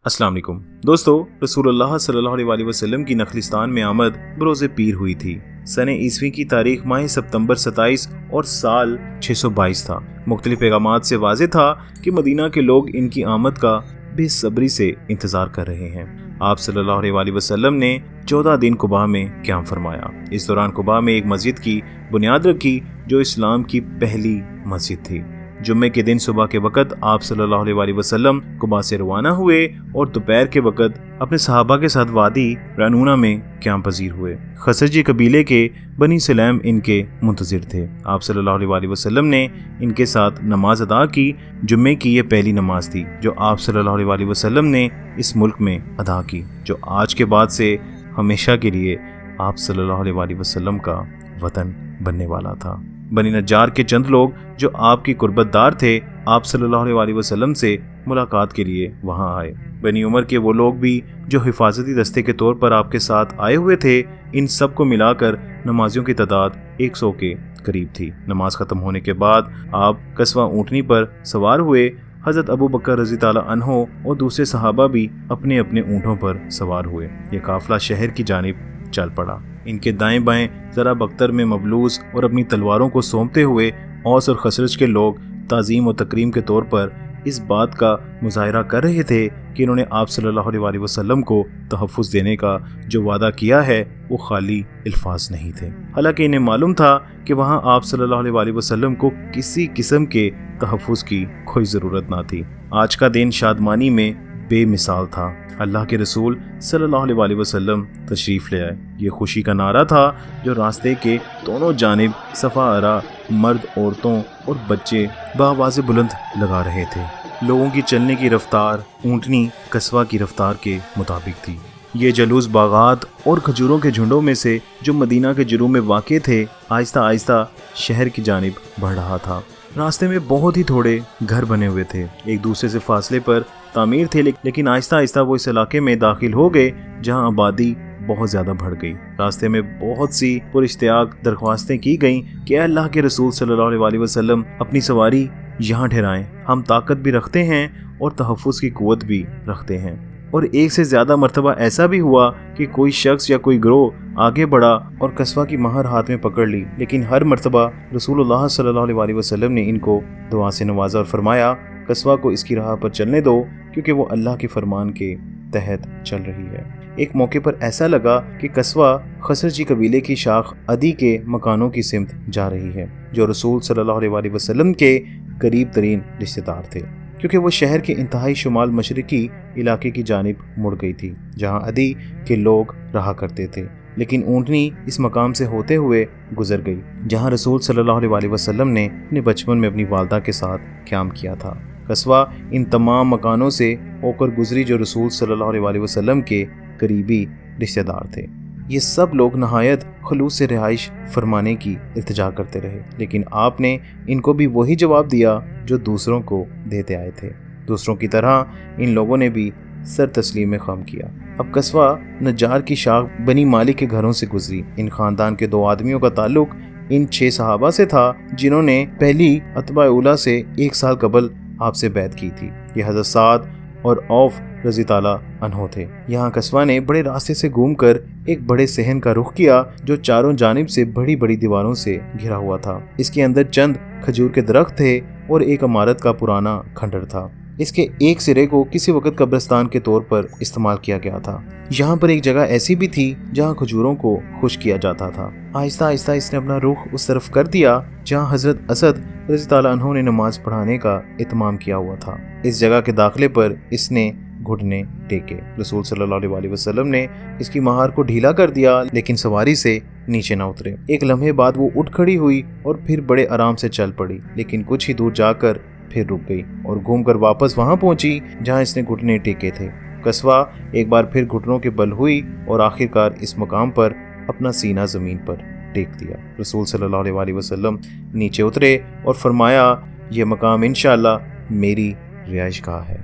अस्सलाम वालेकुम दोस्तों, रसूलुल्लाह सल्लल्लाहु अलैहि वसल्लम की नखलिस्तान में आमद बरोज़ पीर हुई थी। सने ईस्वी की तारीख माह सितंबर 27 और साल 622 था। मुख्तलिफ पैगामात से वाज़े था कि मदीना के लोग इनकी आमद का बेसब्री से इंतज़ार कर रहे हैं। आप सल्लल्लाहु अलैहि वसल्लम ने 14 दिन कुबा में क़याम फरमाया। इस दौरान कुबा में एक मस्जिद की बुनियाद रखी जो इस्लाम की पहली मस्जिद थी। जुम्मे के दिन सुबह के वक़्त आप सल्लल्लाहु अलैहि वसल्लम कुबा से रवाना हुए और दोपहर के वक़्त अपने सहाबा के साथ वादी रनूना में क़याम पजीर हुए। खसरजी कबीले के बनी सलैम इनके मुंतज़िर थे। आप सल्लल्लाहु अलैहि वसल्लम ने इनके साथ नमाज अदा की। जुम्मे की ये पहली नमाज थी जो आप सल्लल्लाहु अलैहि वसल्लम ने इस मुल्क में अदा की, जो आज के बाद से हमेशा के लिए आप सल्लल्लाहु अलैहि वसल्लम का वतन बनने वाला था। बनी नज्जार के चंद लोग जो आपकी कुर्बतदार थे, आप सल्लल्लाहु अलैहि वसल्लम से मुलाकात के लिए वहां आए। बनी उमर के वो लोग भी जो हिफाजती दस्ते के तौर पर आपके साथ आए हुए थे, इन सब को मिलाकर नमाजियों की तादाद 100 के करीब थी। नमाज खत्म होने के बाद आप कस्वा ऊँटनी पर सवार हुए। हज़रत अबू बकर रज़ी ताला अन्हो और दूसरे सहाबा भी अपने अपने ऊँटों पर सवार हुए। ये काफिला शहर की जानिब चल पड़ा। इनके दाएं बाएं जरा बख्तर में मबलूस और अपनी तलवारों को सौंपते हुए औस और खसरज के लोग ताज़ीम और तकरीम के तौर पर इस बात का मुजाहिरा कर रहे थे कि इन्होंने आप सल्लल्लाहु अलैहि वसल्लम को तहफ़्फ़ुज़ देने का जो वादा किया है वो खाली अल्फाज नहीं थे। हालांकि इन्हें मालूम था कि वहाँ आप सल्लल्लाहु अलैहि वसल्लम को किसी किस्म के तहफ़्फ़ुज़ की कोई ज़रूरत ना थी। आज का दिन शादमानी में बेमिसाल था। अल्लाह के रसूल सल्लल्लाहु अलैहि वसल्लम तशरीफ़ ले आए। ये खुशी का नारा था जो रास्ते के दोनों जानिब सफ़ा आरा मर्द, औरतों और बच्चे बावाज़े बुलंद लगा रहे थे। लोगों की चलने की रफ्तार ऊँटनी कस्वा की रफ्तार के मुताबिक थी। ये जलूस बागात और खजूरों के झुंडों में से जो मदीना के जुरू में वाक़े थे, आहिस्ता आहिस्ता शहर की जानिब बढ़ रहा था। रास्ते में बहुत ही थोड़े घर बने हुए थे, एक दूसरे से फासले पर तामीर थे, लेकिन आहिस्ता आहिस्ता वो इस इलाके में दाखिल हो गए जहां आबादी बहुत ज़्यादा बढ़ गई। रास्ते में बहुत सी पुरिश्तियाक दरख्वास्तें की गईं कि अल्लाह के रसूल सल्लल्लाहु अलैहि वसल्लम अपनी सवारी यहाँ ठहराएं, हम ताकत भी रखते हैं और तहफ़्फ़ुज़ की कुव्वत भी रखते हैं। और एक से ज़्यादा मरतबा ऐसा भी हुआ कि कोई शख्स या कोई गिरोह आगे बढ़ा और कस्वा की महर हाथ में पकड़ ली, लेकिन हर मरतबा रसूलुल्लाह सल्लल्लाहु अलैहि वसल्लम ने इनको दुआ से नवाजा और फरमाया, कस्वा को इसकी राह पर चलने दो क्योंकि वो अल्लाह के फरमान के तहत चल रही है। एक मौके पर ऐसा लगा कि कस्वा खसरजी कबीले की शाख अदी के मकानों की सिमत जा रही है, जो रसूल सल्लल्लाहु अलैहि वसल्लम के करीब तरीन रिश्तेदार थे, क्योंकि वो शहर के इंतहाई शुमाल मशरकी इलाके की जानिब मुड़ गई थी जहां अदी के लोग रहा करते थे। लेकिन ऊँटनी इस मकाम से होते हुए गुजर गई जहां रसूल सल्लल्लाहु अलैहि वसल्लम ने अपने बचपन में अपनी वालदा के साथ क़याम किया था। कस्वा इन तमाम मकानों से होकर गुजरी जो रसूल सल्लल्लाहु अलैहि वसल्लम के करीबी रिश्तेदार थे। ये सब लोग नहायत खलूस से रिहाइश फरमाने की इल्तिजा करते रहे, लेकिन आपने इनको भी वही जवाब दिया जो दूसरों को देते आए थे। दूसरों की तरह इन लोगों ने भी सर तस्लीम में खम किया। अब कस्वा नज्जार की शाख बनी मालिक के घरों से गुजरी। इन खानदान के 2 आदमियों का ताल्लुक इन 6 सहाबा से था जिन्होंने पहली अतबा उला से 1 साल कबल आपसे बैत की थी। ये हज़रत साद और औफ रज़ी ताला अन्हो थे। यहाँ कस्वा ने बड़े रास्ते से घूमकर एक बड़े सहन का रुख किया जो चारों जानिब से बड़ी बड़ी दीवारों से घिरा हुआ था। इसके अंदर चंद खजूर के दरख्त थे और एक इमारत का पुराना खंडर था। इसके एक सिरे को किसी वक्त कब्रिस्तान के तौर पर इस्तेमाल किया गया था। यहाँ पर एक जगह ऐसी भी थी जहाँ खजूरों को खुश किया जाता था। आहिस्ता आहिस्ता इसने अपना रुख उस तरफ कर दिया जहाँ हजरत असद रज़ी ताला अन्हु ने नमाज पढ़ाने का इत्माम किया हुआ था। इस जगह के दाखिले पर इसने घुटने टेके। रसूल सल्लल्लाहु अलैहि वसल्लम ने इसकी महार को ढीला कर दिया, लेकिन सवारी से नीचे न उतरे। एक लम्हे बाद वो उठ खड़ी हुई और फिर बड़े आराम से चल पड़ी, लेकिन कुछ ही दूर जाकर फिर रुक गई और घूमकर वापस वहां पहुंची जहां इसने घुटने टेके थे। कस्वा एक बार फिर घुटनों के बल हुई और आखिरकार इस मकाम पर अपना सीना जमीन पर टेक दिया। रसूल सल्लल्लाहु अलैहि वसल्लम नीचे उतरे और फरमाया, यह मकाम इंशाअल्लाह मेरी रिहाइशगाह है।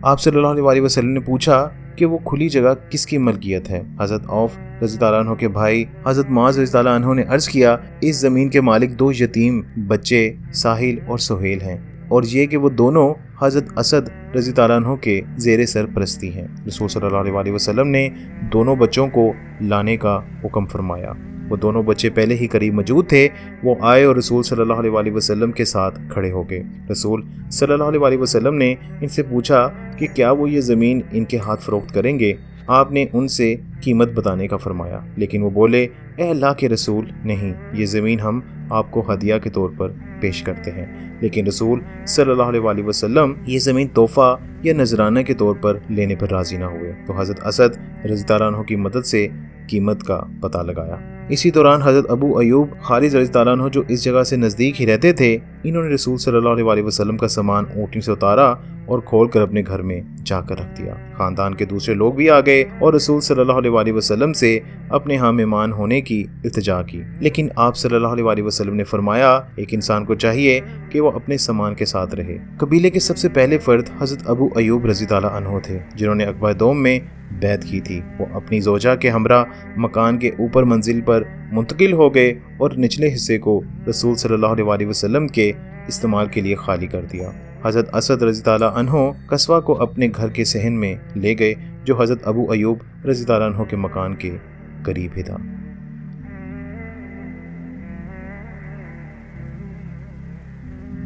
आप सल्लल्लाहु अलैहि वसल्लम ने पूछा कि वो खुली जगह किसकी मलकियत है। हज़रत औफ रज़ी ताला अन्हो के भाई हज़रत मुआज़ रज़ी ताला अन्हो ने अर्ज़ किया, इस ज़मीन के मालिक 2 यतीम बच्चे साहिल और सुहेल हैं, और ये कि वो दोनों हज़रत असद रज़ी ताला अन्हो के ज़ेर सरपरस्ती हैं। रसूल सल्लल्लाहु अलैहि वसल्लम ने दोनों बच्चों को लाने का हुक्म फरमाया। वो दोनों बच्चे पहले ही करीब मौजूद थे। वो आए और रसूल सल्लल्लाहु अलैहि वसल्लम के साथ खड़े हो गए। रसूल सल्लल्लाहु अलैहि वसल्लम ने इनसे पूछा कि क्या वो ये ज़मीन इनके हाथ फ़रोख्त करेंगे। आपने उनसे कीमत बताने का फरमाया, लेकिन वो बोले, ए अल्लाह के रसूल, नहीं, ये ज़मीन हम आपको हदिया के तौर पर पेश करते हैं। लेकिन रसूल सल्लल्लाहु अलैहि वसल्लम ये ज़मीन तोहफ़ा या नजराना के तौर पर लेने पर राज़ी ना हुए। तो हज़रत असद रज़ी ताला अन्हु की मदद से कीमत का पता लगाया। इसी दौरान हज़रत अबू अयूब खारिज रज़ी ताला अन्हु, जो इस जगह से नज़दीक ही रहते थे, इन्होंने रसूल सल्लल्लाहु अलैहि वसल्लम का सामान ऊँटनी से उतारा और खोलकर अपने घर में जाकर रख दिया। खानदान के दूसरे लोग भी आ गए और रसूल सल्लल्लाहु अलैहि वसल्लम से अपने यहाँ मेहमान होने की इल्तिजा की। लेकिन आप सल्लल्लाहु अलैहि वसल्लम ने फरमाया, एक इंसान को चाहिए कि वो अपने सामान के साथ रहे। कबीले के सबसे पहले फर्द हज़रत अबू अयूब रज़ी ताला अन्हु थे, जिन्होंने अक़बा दोम में बैत की थी। वो अपनी ज़ौजा के हमरा मकान के ऊपर मंजिल पर मुंतकिल हो गए और निचले हिस्से को रसूल सल्लल्लाहु अलैहि वसल्लम के इस्तेमाल के लिए खाली कर दिया। हज़रत असद रज़ी ताला अन्हु कस्बा को अपने घर के सहन में ले गए, जो हज़रत अबू अयूब रज़ी ताला अन्हु के मकान के करीब ही था।